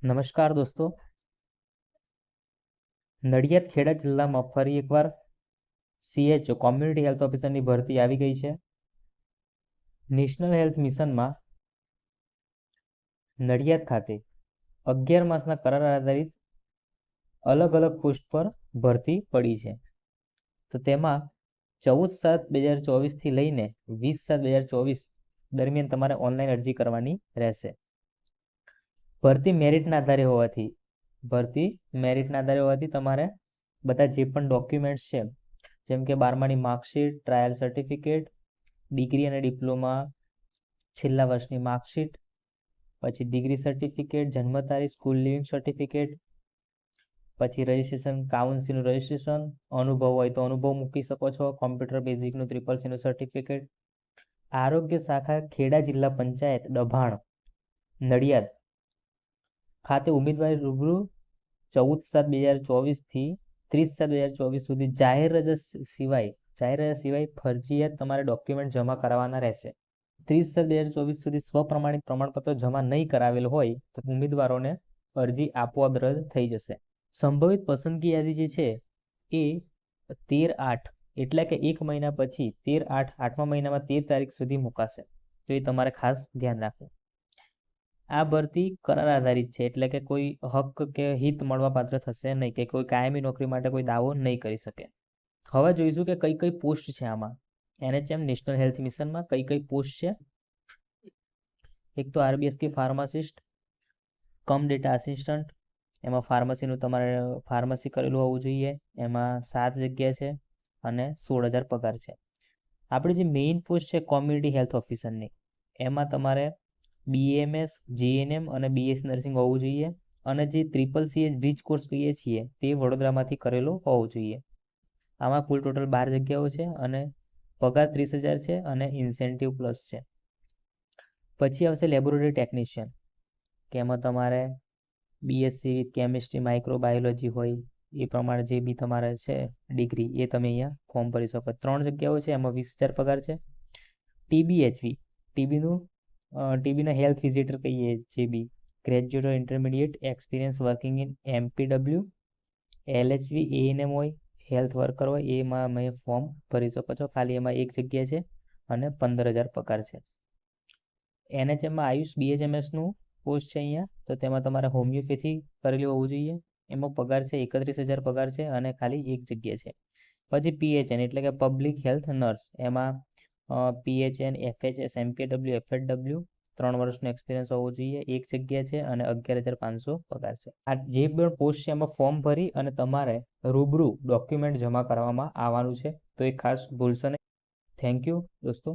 નમસ્કાર દોસ્તો, નડિયાદ ખેડા જિલ્લામાં ફરી એકવાર CHO કોમ્યુનિટી હેલ્થ ઓફિસરની ભરતી આવી ગઈ છે. નેશનલ હેલ્થ મિશનમાં નડિયાદ ખાતે 11 માસના કરાર આધારિત અલગ અલગ પોસ્ટ પર ભરતી પડી છે. તો તેમાં 14/7/2024 થી લઈને 20/7/2024 દરમિયાન તમારે ઓનલાઈન અરજી કરવાની રહેશે. ભરતી મેરિટના આધારે હોવાથી તમારે બધા જે પણ ડોક્યુમેન્ટ્સ છે, જેમ કે 12માની માર્કશીટ, ટ્રાયલ સર્ટિફિકેટ, ડિગ્રી અને ડિપ્લોમા છેલ્લા વર્ષની માર્કશીટ, પછી ડિગ્રી સર્ટિફિકેટ, જન્મ તારીખ, સ્કૂલ લિવિંગ સર્ટિફિકેટ, પછી રજિસ્ટ્રેશન, કાઉન્સિલનું રજિસ્ટ્રેશન, અનુભવ હોય તો અનુભવ મૂકી શકો છો, કોમ્પ્યુટર બેઝિકનું CCC સર્ટિફિકેટ, આરોગ્ય શાખા ખેડા જિલ્લા પંચાયત દભાણ નડિયાદ ખાતે ઉમેદવારી રૂબરૂ 14/7/2024 થી 30/7/2024 સુધી જાહેર રજા સિવાય ફરજિયાત તમારે ડોક્યુમેન્ટ જમા કરાવવાના રહેશે. 30/7/2024 સુધી સ્વપ્રમાણિત પ્રમાણપત્ર જમા નહીં કરાવેલ હોય તો ઉમેદવારોને અરજી આપોઆપ રદ થઈ જશે. સંભવિત પસંદગી યાદી જે છે એ 13/8 એટલે કે 1 મહિના પછી 13/8 8મા મહિનામાં 13 તારીખ સુધી મુકાશે. તો એ તમારે ખાસ ધ્યાન રાખવું. આ ભરતી કરાર આધારિત છે, એટલે કે કોઈ હક કે હિત મળવાપાત્ર થશે નહીં, કે કોઈ કાયમી નોકરી માટે કોઈ દાવો નહીં કરી શકે. હવે જોઈશું કે કઈ કઈ પોસ્ટ છે આમાં. NHM નેશનલ હેલ્થ મિશનમાં કઈ પોસ્ટ છે. એક તો RBSK ફાર્માસિસ્ટ કમ ડેટા આસિસ્ટન્ટ, એમાં ફાર્મસીનું તમારે ફાર્મસી કરેલું હોવું જોઈએ. એમાં 7 જગ્યા છે અને 16,000 પગાર છે. આપણી જે મેઇન પોસ્ટ છે કોમ્યુનિટી હેલ્થ ઓફિસરની, એમાં તમારે BAMS, GNM અને BS નર્સિંગ હોવું જોઈએ, અને જે CCC બ્રિજ કોર્સ કહીએ છીએ તે વડોદરામાંથી કરેલો હોવો જોઈએ. આમાં કુલ ટોટલ 12 જગ્યાઓ છે અને પગાર 30,000 છે અને ઇન્સેન્ટિવ પ્લસ છે. પછી આવશે લેબોરેટરી ટેકનિશિયન, કે એમાં તમારે BSc વિથ કેમિસ્ટ્રી, માઇક્રોબાયોલોજી હોય એ પ્રમાણે જે બી તમારે છે ડિગ્રી, એ તમે અહીંયા ફોર્મ ભરી શકો. 3 જગ્યાઓ છે, એમાં 20,000 પગાર છે. TBHV, ટીબીના હેલ્થ વિઝિટર કહીએ, જે બી graduate or intermediate experience working in MPW, LHV, ANM હોય, હેલ્થ વર્કર હોય, એમાં અમે ફોર્મ ભરી શકો છો. ખાલી એમાં 1 જગ્યા છે અને 15,000 પગાર છે. NHMમાં આયુષ BHMSનું પોસ્ટ છે અહીંયા, તો તેમાં તમારે હોમિયોપેથી કરેલું હોવું જોઈએ. એમાં પગાર છે 31,000 પગાર છે અને ખાલી 1 જગ્યા છે. પછી PHN એટલે કે પબ્લિક હેલ્થ નર્સ, એમાં PHN, FHS, MPW, FHW 3 વર્ષનો એક્સપિરિયન્સ હોવો જોઈએ. 1 જગ્યા છે અને 11,500 પગાર છે. આ જે પણ પોસ્ટ છે એમાં ફોર્મ ભરી અને તમારે રૂબરૂ ડોક્યુમેન્ટ જમા કરવામાં આવવાનું છે, તો એ ખાસ ભૂલશો નહીં. થેન્ક યુ દોસ્તો.